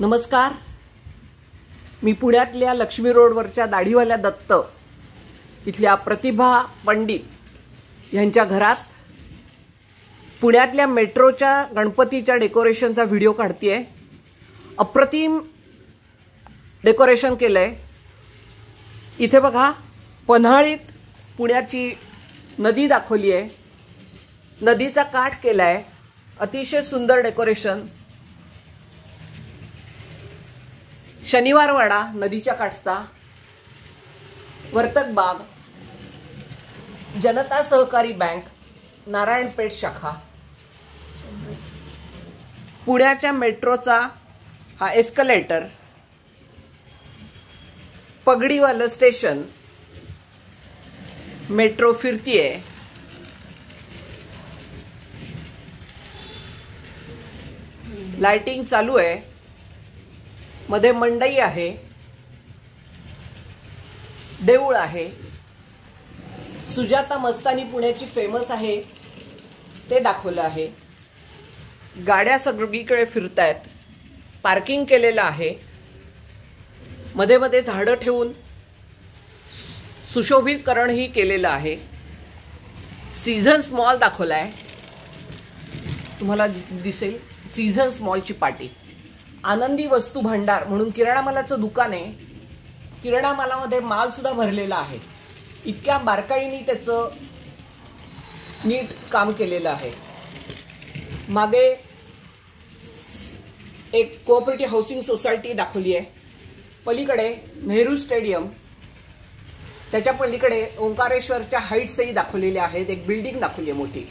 नमस्कार. मी पुण्यातल्या लक्ष्मी रोडवरच्या दाढीवाल्या दत्त इथल्या प्रतिभा पंडित यांच्या घरात पुण्यातल्या मेट्रोच्या गणपतीच्या डेकोरेशनचा व्हिडिओ काढतेय. अप्रतिम डेकोरेशन केलंय. इथे बघा, पन्हाळीत पुण्याची नदी दाखवली आहे. नदीचा काठ केलाय. अतिशय सुंदर डेकोरेशन. शनिवारवाडा नदीच्या काठचा, वर्तक बाग, जनता सहकारी बँक, नारायणपेठ शाखा, पुण्याच्या मेट्रोचा हा एस्कलेटर, पगडीवालं स्टेशन, मेट्रो फिरतीये, लाइटिंग चालू आहे, मध्ये मंडई आहे, देऊळ आहे. सुजाता मस्तानी पुण्याची फेमस आहे ते दाखवलं आहे. गाड्या सगळीकडे फिरतायत. पार्किंग केलेलं आहे. मध्ये मध्ये झाडं ठेवून सुशोभीकरणही केलेलं आहे. सीझन्स मॉल दाखवलाय. तुम्हाला दिसेल सीझन्स मॉलची पाटी. आनंदी वस्तू भांडार म्हणून किराणा मालाचं दुकान आहे. किराणा मालामध्ये माल सुद्धा भरलेला आहे. इतक्या बारकाईने त्याचं नीट काम केलेलं आहे. मागे एक कोऑपरेटिव्ह हाऊसिंग सोसायटी दाखवली आहे. पलीकडे नेहरू स्टेडियम, त्याच्या पलीकडे ओंकारेश्वरच्या हाईट्सही दाखवलेल्या आहेत. एक बिल्डिंग दाखवली आहे मोठी.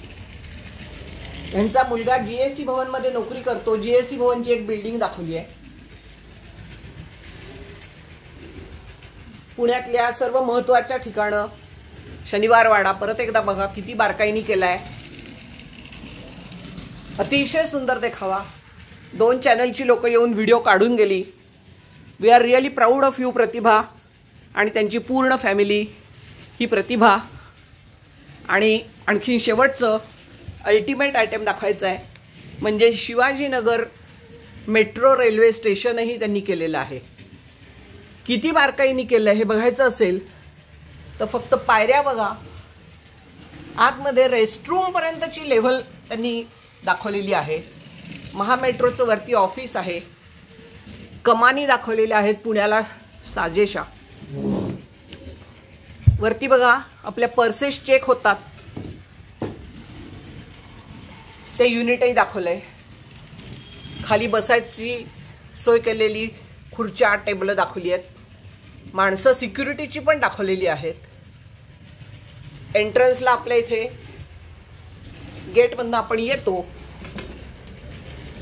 यांचा मुलगा जीएसटी भवन मध्ये नोकरी करतो. जीएसटी भवनची एक बिल्डिंग दाखवली आहे. पुण्यातल्या सर्व महत्त्वाच्या ठिकाणं, शनिवारवाडा परत एकदा बघा किती बारकाईनी केलाय. अतिशय सुंदर देखावा. 2 चॅनलची लोक येऊन व्हिडिओ काढून गेली. We are really proud of you Pratibha आणि त्यांची पूर्ण फॅमिली. ही प्रतिभा. आणि आणखी शेवटचं अल्टिमेट आयटम दाखवायचं आहे, म्हणजे शिवाजीनगर मेट्रो रेल्वे स्टेशनही त्यांनी केलेलं आहे. किती बारकाईनी केलं हे बघायचं असेल तर फक्त पायऱ्या बघा. आतमध्ये रेस्टरूम पर्यंतची लेव्हल त्यांनी दाखवलेली आहे. महामेट्रोचं वरती ऑफिस आहे. कमानी दाखवलेल्या आहेत पुण्याला साजेशा. वरती बघा आपल्या पर्सेस चेक होतात ते युनिटही दाखवलंय. खाली बसायची सोय केलेली खुर्च्या टेबल दाखवली आहेत. माणसं सिक्युरिटीची पण दाखवलेली आहेत. एंट्रन्सला आपल्या इथे गेटमधून आपण येतो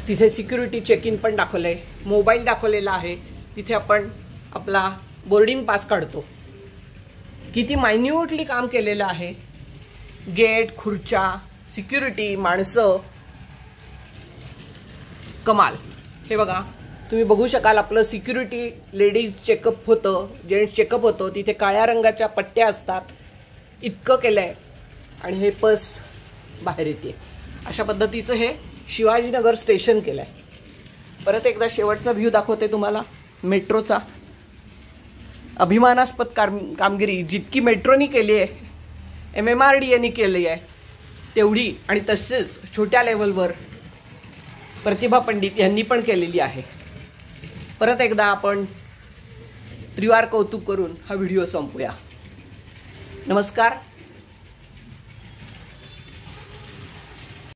तिथे सिक्युरिटी चेक इन पण दाखवलंय. मोबाईल दाखवलेला आहे. तिथे आपण आपला बोर्डिंग पास काढतो. किती मायन्यूटली काम केलेलं आहे. गेट, खुर्च्या, सिक्युरिटी, माणसं, कमाल. हे बघा, तुम्ही बघू शकाल आपलं सिक्युरिटी लेडीज चेकअप होतं, जेंट्स चेकअप होतं. तिथे काळ्या रंगाच्या पट्ट्या असतात. इतकं केलंय आणि हे बस बाहेर येते. अशा पद्धतीचं हे शिवाजीनगर स्टेशन केलंय. परत एकदा शेवटचा व्ह्यू दाखवते तुम्हाला मेट्रोचा. अभिमानास्पद कामगिरी जितकी मेट्रोनी केली आहे, MMRDAने केली आहे तेवढी आणि तसेच छोट्या लेवलवर प्रतिभा पंडित यांनी पण केलेली आहे. परत एकदा आपण त्रिवार कौतुक करून हा व्हिडिओ संपवूया. नमस्कार.